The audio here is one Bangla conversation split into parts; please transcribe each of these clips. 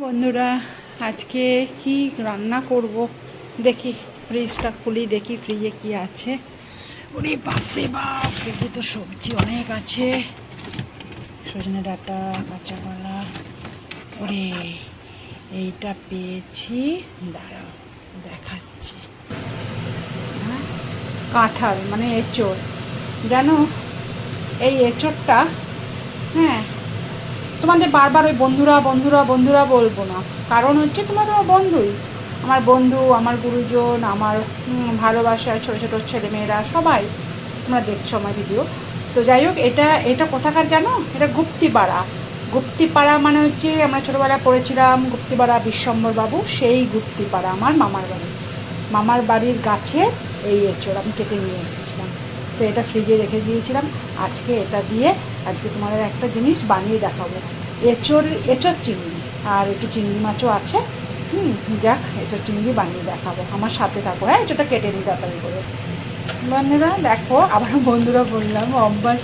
বন্ধুরা, আজকে কি রান্না করব দেখি। ফ্রিজটা খুলি, দেখি ফ্রিজে কি আছে। ওরে বাপরে বাপ, ফ্রিজে তো সবজি অনেক আছে। সজনে ডাঁটা, কাঁচা কলা। ওরে এইটা পেয়েছি, দাঁড়াও দেখাচ্ছি। হ্যাঁ, কাঁঠাল মানে এঁচোড়। জানো এই এঁচোড়টা, হ্যাঁ, তোমাদের বারবার ওই বন্ধুরা বন্ধুরা বন্ধুরা বলবো না, কারণ হচ্ছে তোমরা তোমার বন্ধুই, আমার বন্ধু, আমার গুরুজন, আমার ভালোবাসার ছোটো ছোটো ছেলেমেয়েরা সবাই তোমরা দেখছো আমার ভিডিও। তো যাই হোক, এটা এটা কোথাকার জানো? এটা গুপ্তিপাড়া। গুপ্তিপাড়া মানে হচ্ছে আমরা ছোটোবেলায় পড়েছিলাম গুপ্তিপাড়া বিশ্বম্বরবাবু, সেই গুপ্তিপাড়া আমার মামার বাড়ি। মামার বাড়ির গাছে এই এঁচোড় আমি কেটে নিয়ে এসেছিলাম। তো এটা ফ্রিজে রেখে দিয়েছিলাম। আজকে এটা দিয়ে আজকে তোমাদের একটা জিনিস বানিয়ে দেখাবো। এঁচোড় চিংড়ি, আর একটু চিংড়ি মাছও আছে। যাক, এঁচোড় চিংড়ি বানিয়ে দেখাবো, আমার সাথে থাকো। হ্যাঁ, এঁচোড়টা কেটে নিই তাড়াতাড়ি করে। বন্ধুরা দেখো, আবার বন্ধুরা বললাম, অভ্যাস।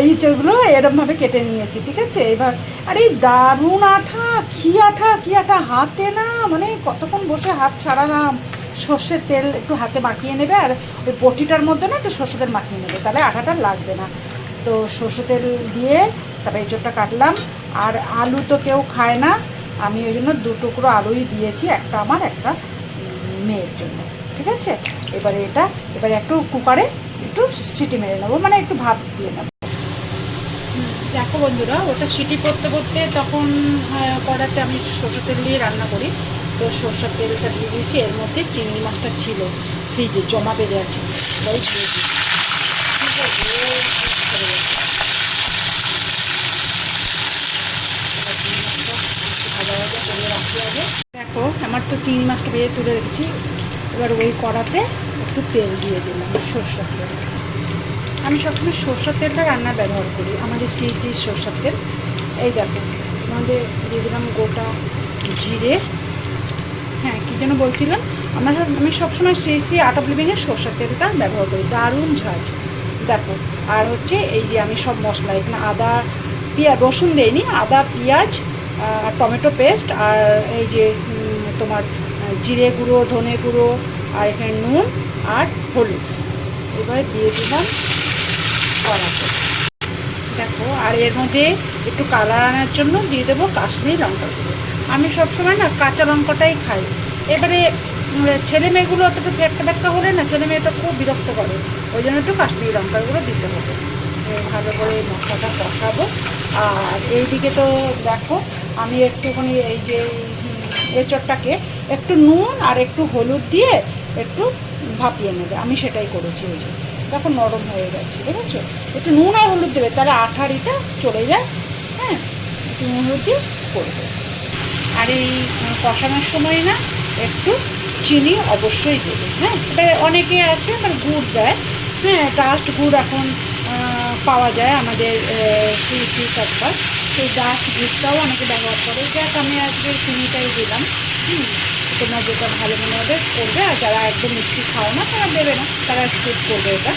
এই এঁচোড়গুলো এরমভাবে কেটে নিয়েছি, ঠিক আছে। এবার আর এই দারুণ আঠা, কি আঠা কি আঠা, হাতে না মানে কতক্ষণ বসে হাত ছাড়ালাম। সর্ষের তেল একটু হাতে মাখিয়ে নেবে, আর ওই পটিটার মধ্যে না একটু সর্ষের তেল মাখিয়ে নেবে, তাহলে আঠাটা লাগবে না। তো সর্ষের তেল দিয়ে তারপরে এঁচোড়টা কাটলাম। আর আলু তো কেউ খায় না, আমি ওই জন্য 2 টুকরো আলুই দিয়েছি, একটা আমার, একটা মেয়ের জন্য, ঠিক আছে। এবারে একটু কুকারে একটু সিটি মেরে নেবো, মানে একটু ভাপ দিয়ে নেবো। দেখো বন্ধুরা, ওটা সিটি করতে করতে তখন কড়াতে আমি সরষের তেল দিয়ে রান্না করি। তো সরষের তেলটা দিয়ে দিয়েছি, এর মধ্যে চিংড়ি মাছটা ছিল ফ্রিজে জমা বেঁধে আছে, তাই দিয়ে দিই। ভাজা ভাজা করে রাখতে হবে। দেখো, আমার তো চিংড়ি মাছটা ভেজে তুলে রেখেছি। এবার ওই কড়াতে একটু তেল দিয়ে দিলাম, সরষের তেল। আমি সবসময় সরষের তেলটা রান্না ব্যবহার করি, আমাদের সেই সরষের তেল। এই দেখো, আমাদের দিয়ে দিলাম গোটা জিরে। হ্যাঁ, কী যেন বলছিলাম, আমি সবসময় সেই আটা ভেঙে সরষের তেলটা ব্যবহার করি, দারুণ ঝাঁজ। দেখো, আর হচ্ছে এই যে আমি সব মশলা এখানে আদা, পেঁয়াজ, রসুন দেইনি, আদা, পেঁয়াজ, টমেটো পেস্ট, আর এই যে তোমার জিরে গুঁড়ো, ধনে গুঁড়ো, আর এখানে নুন আর হলুদ। এবার দিয়ে দিলাম কড়াতে। দেখো, আর এর মধ্যে একটু কালার আনার জন্য দিয়ে দেবো কাশ্মীরি লঙ্কা গুঁড়ো। আমি সবসময় না কাঁচা লঙ্কাটাই খাই। এবারে ছেলে মেয়েগুলো অতটা ফেটকা ফেটকা হলে না ছেলে মেয়েটা খুব বিরক্ত করে, ওই জন্য একটু কাশ্মীরি লঙ্কাগুলো দিতে হবে। ভালো করে মশলাটা কষাবো। আর এইদিকে তো দেখো, আমি একটুখানি এই যে এঁচোড়টাকে একটু নুন আর একটু হলুদ দিয়ে একটু ভাপিয়ে নেবে, আমি সেটাই করেছি। ওই যে দেখো, নরম হয়ে গেছে, দেখেছো। একটু নুন আর হলুদ দেবে, তাহলে আঠারিটা চলে যায়। হ্যাঁ, একটু নুন হলুদ দিয়ে করবে। আর এই কষানোর সময় না একটু চিনি অবশ্যই দেবে। হ্যাঁ, এবার অনেকে আছে মানে গুড় দেয়। হ্যাঁ, ডাস্ট গুড় এখন পাওয়া যায় আমাদের সরকার, সেই ডাস্ট গুড়টাও অনেকে ব্যবহার করে। যাক, আমি আজকে চিনিটাই দিলাম। তোমরা যেটা ভালো মনে হবে করবে, আর যারা একদম মিষ্টি খাও না তারা দেবে না, তারা স্কিপ করবে এটা।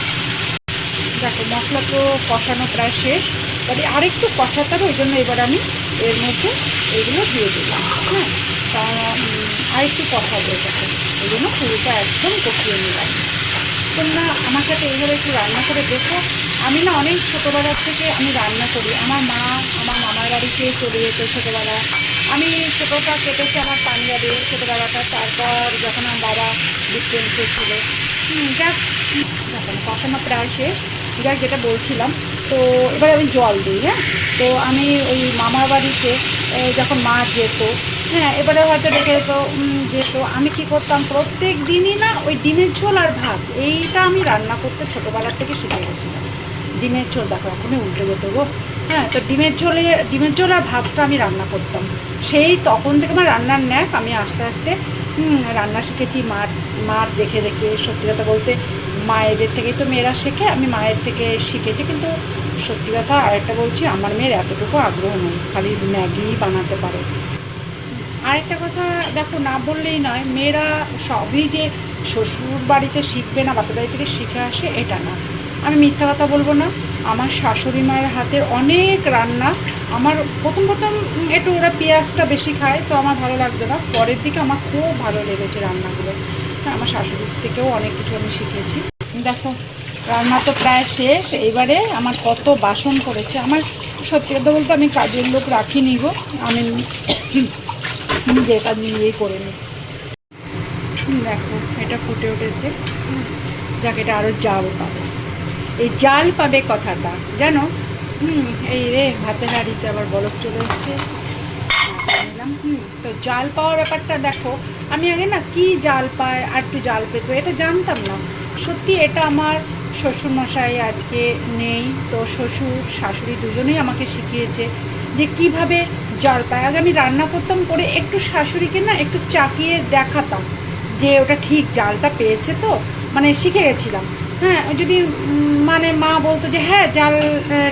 দেখো, মশলা তো কষানো প্রায় শেষ, তবে আরেকটু কষাতে হবে, ওই জন্য এবার আমি এর মধ্যে এগুলো দিয়ে দিলাম। হ্যাঁ, তা আরেকটু কষাবো এটাকে, ওই জন্য পুরোটা একদম কষিয়ে নিলাম। তোমরা আমার সাথে এইভাবে একটু রান্না করে দেখো। আমি না অনেক ছোটোবেলার থেকে আমি রান্না করি। আমার মা আমার মামার বাড়িতে চলে যেত ছোটোবেলা, আমি ছোটোটা কেটেছি আমার পাঞ্জাবে ছোটোবেলাটা। তারপর যখন আমার বাবা ডিস্টেন্সে ছিল, যাক, যখন কষানো প্রায় শেষ, যাক, যেটা বলছিলাম, তো এবার আমি জল দিই। হ্যাঁ, তো আমি ওই মামার বাড়িতে যখন মা যেত, হ্যাঁ, এবারে হয়তো দেখে যেত, আমি কী করতাম প্রত্যেক দিনই না ওই ডিমের ঝোল আর ভাত, এইটা আমি রান্না করতে ছোটোবেলার থেকে শিখে গেছিলাম। ডিমের ঝোল, দেখো এখনই উল্টে যেত গো। হ্যাঁ, তো ডিমের ঝোল আর ভাতটা আমি রান্না করতাম। সেই তখন থেকে আমার রান্নার ন্যাক, আমি আস্তে আস্তে রান্না শিখেছি মার দেখে দেখে। সত্যি কথা বলতে, মায়েদের থেকেই তো মেয়েরা শেখে, আমি মায়ের থেকে শিখেছি। কিন্তু সত্যি কথা আরেকটা বলছি, আমার মেয়ের এতটুকু আগ্রহ নেই, খালি ম্যাগি বানাতে পারে। আরেকটা কথা দেখো, না বললেই নয়, মেয়েরা সবই যে শ্বশুর বাড়িতে শিখবে না বাপের বাড়ি থেকে শিখে আসে, এটা না। আমি মিথ্যা কথা বলবো না, আমার শাশুড়ি মায়ের হাতের অনেক রান্না আমার প্রথম প্রথম একটু ওরা পেঁয়াজটা বেশি খায়, তো আমার ভালো লাগতো না। পরের দিকে আমার খুব ভালো লেগেছে রান্নাগুলো। হ্যাঁ, আমার শাশুড়ির থেকেও অনেক কিছু আমি শিখেছি। দেখো রান্না তো প্রায় শেষ। এবারে আমার কত বাসন পড়েছে। আমার সত্যি কথা বলতে আমি কাজের লোক রাখিনি গো, আমি নিজের কাজ নিজেই করে নিই। দেখো এটা ফুটে উঠেছে, যাকে এটা আরও জাল পাবে। এই জাল পাবে কথাটা জানো, এই রে ভাতের হাঁড়িতে আবার বরফ চলে এসছে। তো জাল পাওয়ার ব্যাপারটা দেখো, আমি আগে না কি জাল পায় আর একটু জাল পেতো এটা জানতাম না। সত্যি এটা আমার শ্বশুরমশাই আজকে নেই, তো শ্বশুর শাশুড়ি দুজনেই আমাকে শিখিয়েছে যে কিভাবে জাল পায়। আগে আমি রান্না করতাম, করে একটু শাশুড়িকে না একটু চাকিয়ে দেখাতাম যে ওটা ঠিক জালটা পেয়েছে, তো মানে শিখে গেছিলাম। হ্যাঁ, যদি মানে মা বলতো যে হ্যাঁ জাল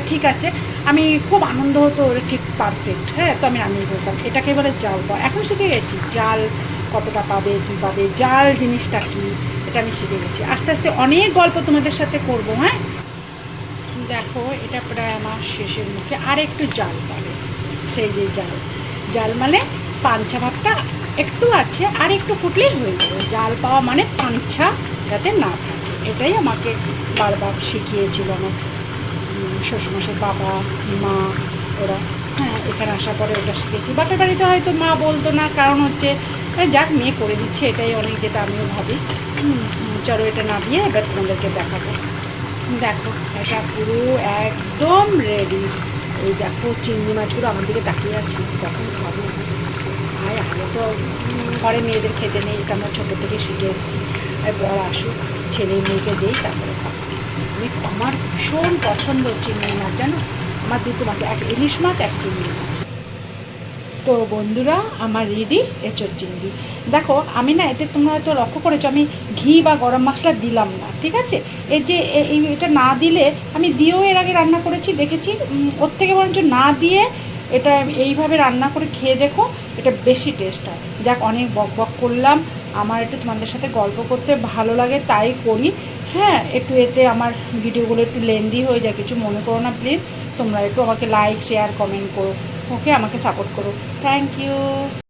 ঠিক আছে, আমি খুব আনন্দ হতো ওটা ঠিক পারফেক্ট। হ্যাঁ, তো আমি রান্নাই করতাম। এটাকে বলে জাল পাওয়া। এখন শিখে গেছি জাল কতটা পাবে, কী পাবে, জাল জিনিসটা কী, এটা আমি শিখে গেছি। আস্তে আস্তে অনেক গল্প তোমাদের সাথে করবো। হ্যাঁ, দেখো এটা প্রায় আমার শেষের মুখে, আর একটু জাল পাবে। সেই যে জাল, জাল মানে পাঞ্চা ভাবটা একটু আছে, আর একটু ফুটলেই হয়ে যাবে। জাল পাওয়া মানে পাঞ্চা যাতে না থাকে, এটাই আমাকে বারবার শিখিয়েছিল আমার শ্বশুরমশাই, বাবা, মা, ওরা। হ্যাঁ, এখানে আসার পরে ওটা শিখেছি। বাপের বাড়িতে হয়তো মা বলতো না, কারণ হচ্ছে যাক মেয়ে করে দিচ্ছে, এটাই অনেক, যেটা আমিও ভাবি। চলো এটা না দিয়ে এবার তোমাদেরকে দেখাবো। দেখো এটা পুরো একদম রেডি। এই দেখো চিংড়ি মাছগুলো আমার দিকে তাকিয়ে আছি, তখন খাবো। আর আগে তো ঘরে মেয়েদের খেতে নেই, এটা আমরা ছোটো থেকে শিখে এসেছি। আর বর আসুক, ছেলে মেয়েকে দিই, তারপরে খাবো। আমার ভীষণ পছন্দ চিংড়ি মাছ, জানো, আমার দুটো মাছ, এক ইলিশ মাছ, এক চিংড়ি মাছ। তো বন্ধুরা আমার রেডি এঁচোড় চিংড়ি। দেখো আমি না এতে, তোমরা হয়তো লক্ষ্য করেছো, আমি ঘি বা গরম মশলা দিলাম না, ঠিক আছে। এই যে এটা না দিলে, আমি দিয়েও এর আগে রান্না করেছি, দেখেছি। ওর থেকে বরঞ্চ না দিয়ে এটা এইভাবে রান্না করে খেয়ে দেখো, এটা বেশি টেস্ট হয়। যাক অনেক বক বক করলাম, আমার একটু তোমাদের সাথে গল্প করতে ভালো লাগে তাই করি। হ্যাঁ, একটু এতে আমার ভিডিওগুলো একটু লেন্দি হয়ে যায়, কিছু মনে করো না প্লিজ। তোমরা একটু আমাকে লাইক, শেয়ার, কমেন্ট করো, ওকে, আমাকে সাপোর্ট করো। Thank you.